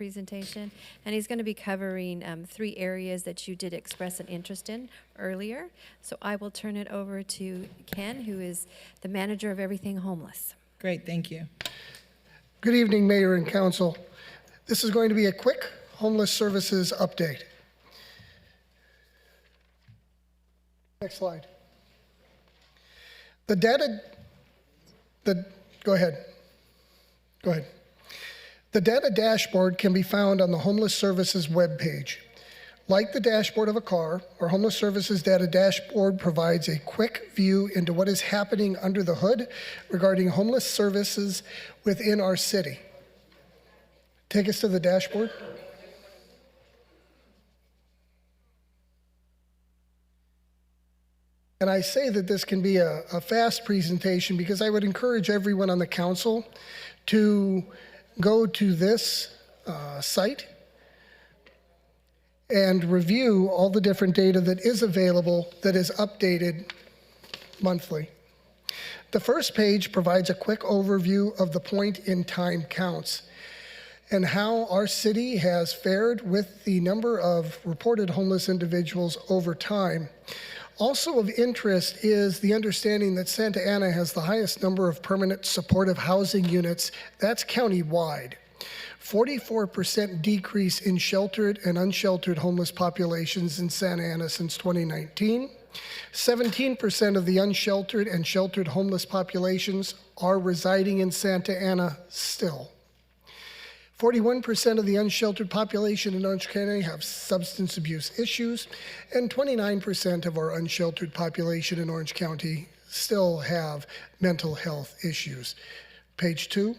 presentation, and he's going to be covering 3 areas that you did express an interest in earlier. So I will turn it over to Ken, who is the manager of Everything Homeless. Great, thank you. Good evening, Mayor and Council. This is going to be a quick homeless services update. Next slide. Go ahead. The data dashboard can be found on the Homeless Services webpage. Like the dashboard of a car, our Homeless Services data dashboard provides a quick view into what is happening under the hood regarding homeless services within our city. Take us to the dashboard. And I say that this can be a fast presentation because I would encourage everyone on the council to go to this site and review all the different data that is available that is updated monthly. The first page provides a quick overview of the point-in-time counts and how our city has fared with the number of reported homeless individuals over time. Also of interest is the understanding that Santa Ana has the highest number of permanent supportive housing units. That's county-wide. 44% decrease in sheltered and unsheltered homeless populations in Santa Ana since 2019. 17% of the unsheltered and sheltered homeless populations are residing in Santa Ana still. 41% of the unsheltered population in Orange County have substance abuse issues, and 29% of our unsheltered population in Orange County still have mental health issues. Page 2.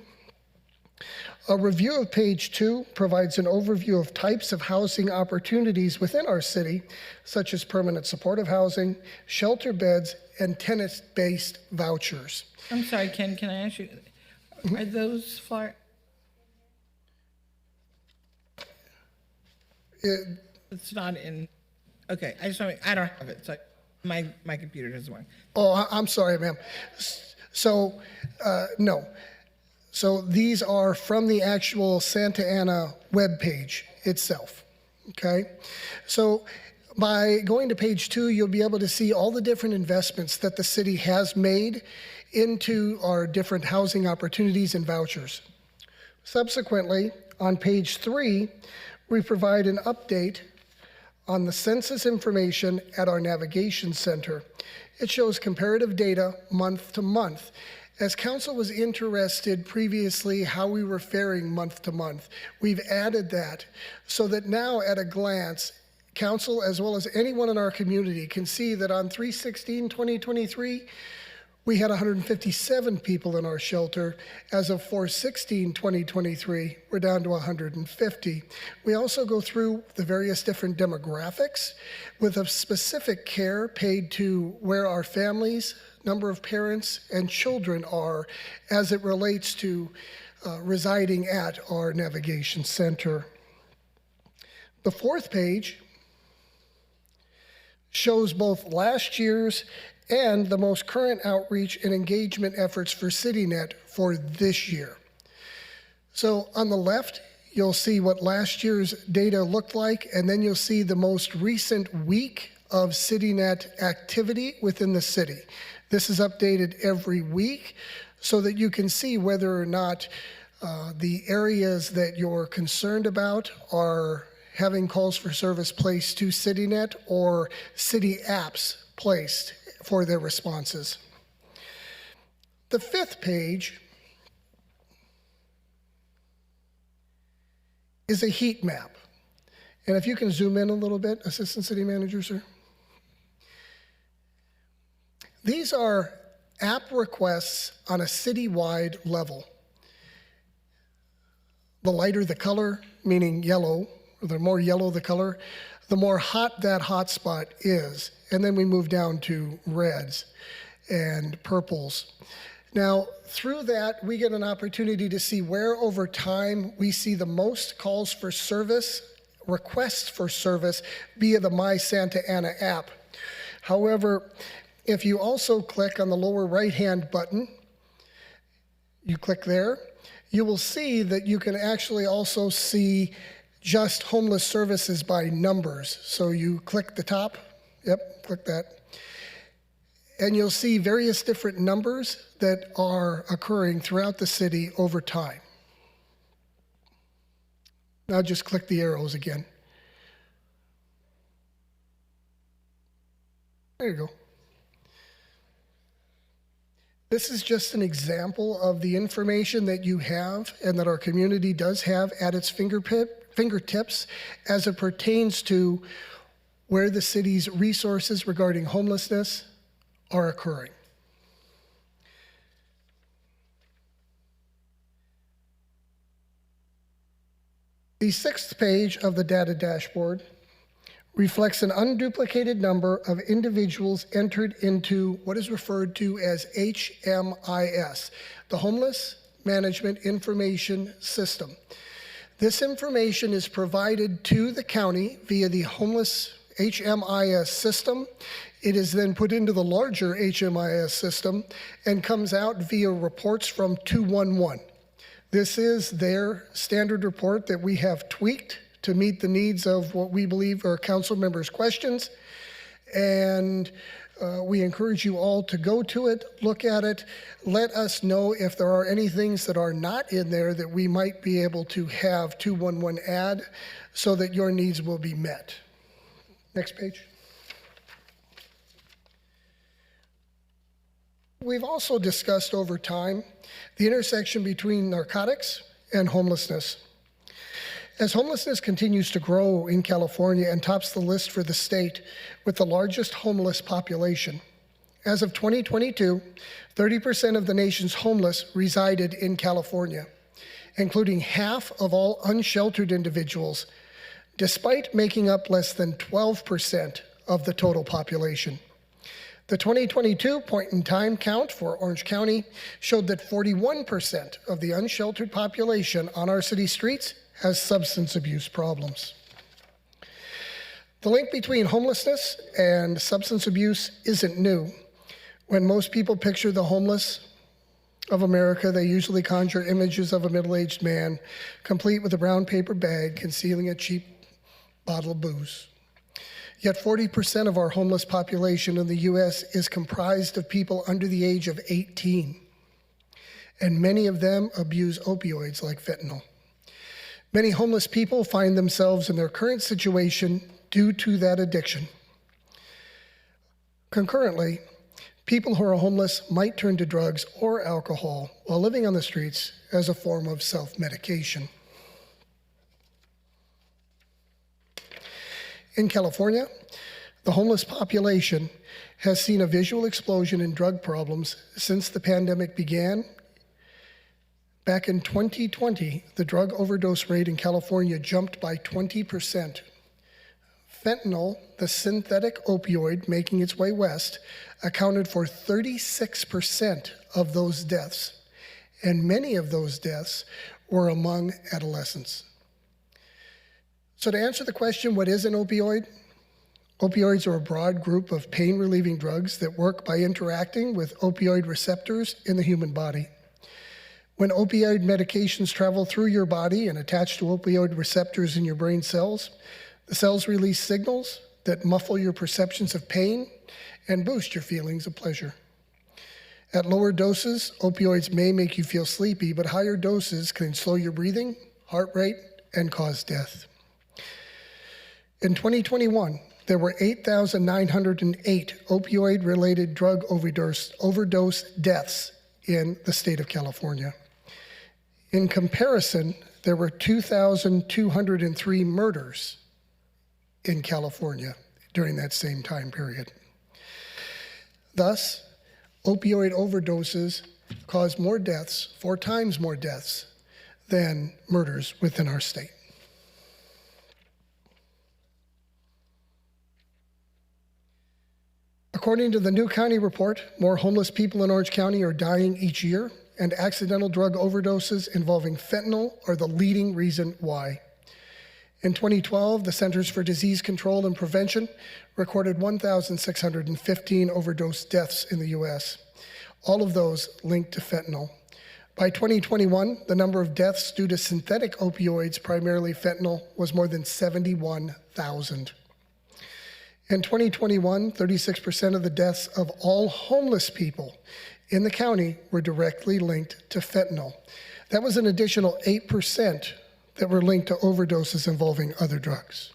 A review of page 2 provides an overview of types of housing opportunities within our city, such as permanent supportive housing, shelter beds, and tenant-based vouchers. I'm sorry, Ken, can I ask you, are those flyers? It's not in, okay, I don't have it, so my computer doesn't work. Oh, I'm sorry, ma'am. So, no. So these are from the actual Santa Ana webpage itself, okay? So by going to page 2, you'll be able to see all the different investments that the city has made into our different housing opportunities and vouchers. Subsequently, on page 3, we provide an update on the census information at our navigation center. It shows comparative data month to month. As council was interested previously how we were faring month to month, we've added that so that now at a glance, council as well as anyone in our community can see that on 3/16/2023, we had 157 people in our shelter. As of 4/16/2023, we're down to 150. We also go through the various different demographics with a specific care paid to where our families, number of parents, and children are as it relates to residing at our navigation center. The 4th page shows both last year's and the most current outreach and engagement efforts for CityNet for this year. So on the left, you'll see what last year's data looked like, and then you'll see the most recent week of CityNet activity within the city. This is updated every week so that you can see whether or not the areas that you're concerned about are having calls for service placed to CityNet or city apps placed for their responses. The 5th page is a heat map. And if you can zoom in a little bit, Assistant City Manager, sir. These are app requests on a citywide level. The lighter the color, meaning yellow, or the more yellow the color, the more hot that hotspot is. And then we move down to reds and purples. Now, through that, we get an opportunity to see where over time we see the most calls for service, requests for service via the My Santa Ana app. However, if you also click on the lower right-hand button, you click there, you will see that you can actually also see just homeless services by numbers. So you click the top, yep, click that, and you'll see various different numbers that are occurring throughout the city over time. Now just click the arrows again. There you go. This is just an example of the information that you have and that our community does have at its fingertips as it pertains to where the city's resources regarding homelessness are occurring. The sixth page of the data dashboard reflects an unduplicated number of individuals entered into what is referred to as HMIS, the Homeless Management Information System. This information is provided to the county via the Homeless HMIS system. It is then put into the larger HMIS system and comes out via reports from 211. This is their standard report that we have tweaked to meet the needs of what we believe are council members' questions. And we encourage you all to go to it, look at it, let us know if there are any things that are not in there that we might be able to have 211 add so that your needs will be met. Next page. We've also discussed over time the intersection between narcotics and homelessness. As homelessness continues to grow in California and tops the list for the state with the largest homeless population, as of 2022, 30% of the nation's homeless resided in California, including half of all unsheltered individuals, despite making up less than 12% of the total population. The 2022 point-in-time count for Orange County showed that 41% of the unsheltered population on our city streets has substance abuse problems. The link between homelessness and substance abuse isn't new. When most people picture the homeless of America, they usually conjure images of a middle-aged man, complete with a brown paper bag concealing a cheap bottle of booze. Yet 40% of our homeless population in the US is comprised of people under the age of 18, and many of them abuse opioids like fentanyl. Many homeless people find themselves in their current situation due to that addiction. Concurrently, people who are homeless might turn to drugs or alcohol while living on the streets as a form of self-medication. In California, the homeless population has seen a visual explosion in drug problems since the pandemic began. Back in 2020, the drug overdose rate in California jumped by 20%. Fentanyl, the synthetic opioid making its way west, accounted for 36% of those deaths, and many of those deaths were among adolescents. So to answer the question, what is an opioid? Opioids are a broad group of pain-relieving drugs that work by interacting with opioid receptors in the human body. When opioid medications travel through your body and attach to opioid receptors in your brain cells, the cells release signals that muffle your perceptions of pain and boost your feelings of pleasure. At lower doses, opioids may make you feel sleepy, but higher doses can slow your breathing, heart rate, and cause death. In 2021, there were 8,908 opioid-related drug overdose deaths in the state of California. In comparison, there were 2,203 murders in California during that same time period. Thus, opioid overdoses cause more deaths, 4 times more deaths, than murders within our state. According to the new county report, more homeless people in Orange County are dying each year, and accidental drug overdoses involving fentanyl are the leading reason why. In 2012, the Centers for Disease Control and Prevention recorded 1,615 overdose deaths in the US, all of those linked to fentanyl. By 2021, the number of deaths due to synthetic opioids, primarily fentanyl, was more than 71,000. In 2021, 36% of the deaths of all homeless people in the county were directly linked to fentanyl. That was an additional 8% that were linked to overdoses involving other drugs.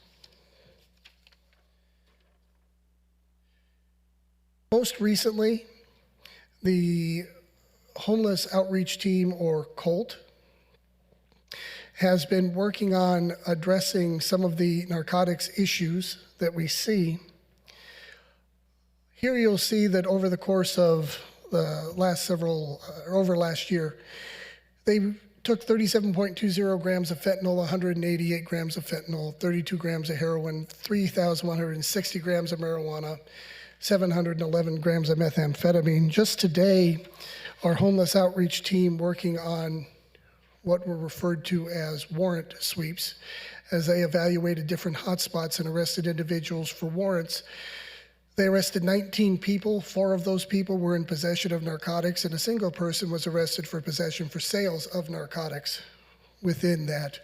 Most recently, the Homeless Outreach Team, or COLT, has been working on addressing some of the narcotics issues that we see. Here you'll see that over the course of the last year, they took 37.20 grams of fentanyl, 188 grams of fentanyl, 32 grams of heroin, 3,160 grams of marijuana, 711 grams of methamphetamine. Just today, our homeless outreach team working on what were referred to as warrant sweeps, as they evaluated different hotspots and arrested individuals for warrants. They arrested 19 people. 4 of those people were in possession of narcotics, and a single person was arrested for possession for sales of narcotics within that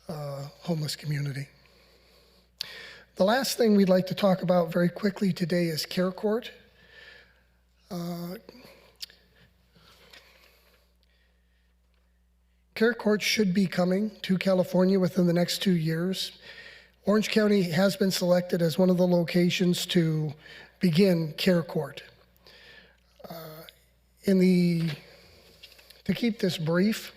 homeless community. The last thing we'd like to talk about very quickly today is Care Court. Care Court should be coming to California within the next 2 years. Orange County has been selected as one of the locations to begin Care Court. To keep this brief,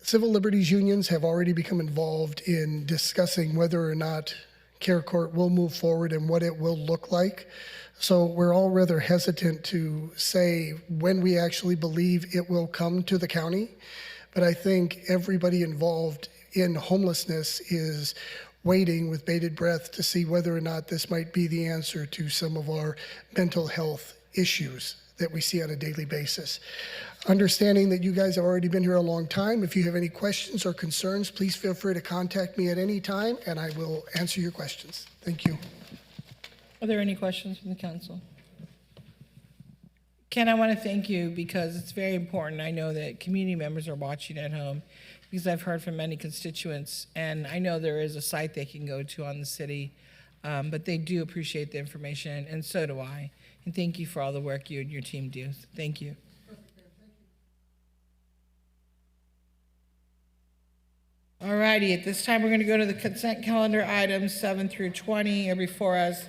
civil liberties unions have already become involved in discussing whether or not Care Court will move forward and what it will look like. So we're all rather hesitant to say when we actually believe it will come to the county. But I think everybody involved in homelessness is waiting with bated breath to see whether or not this might be the answer to some of our mental health issues that we see on a daily basis. Understanding that you guys have already been here a long time, if you have any questions or concerns, please feel free to contact me at any time and I will answer your questions. Thank you. Are there any questions from the council? Ken, I want to thank you because it's very important. I know that community members are watching at home because I've heard from many constituents, and I know there is a site they can go to on the city, but they do appreciate the information, and so do I. And thank you for all the work you and your team do. Thank you. All righty, at this time, we're going to go to the consent calendar items 7 through 20 are before us.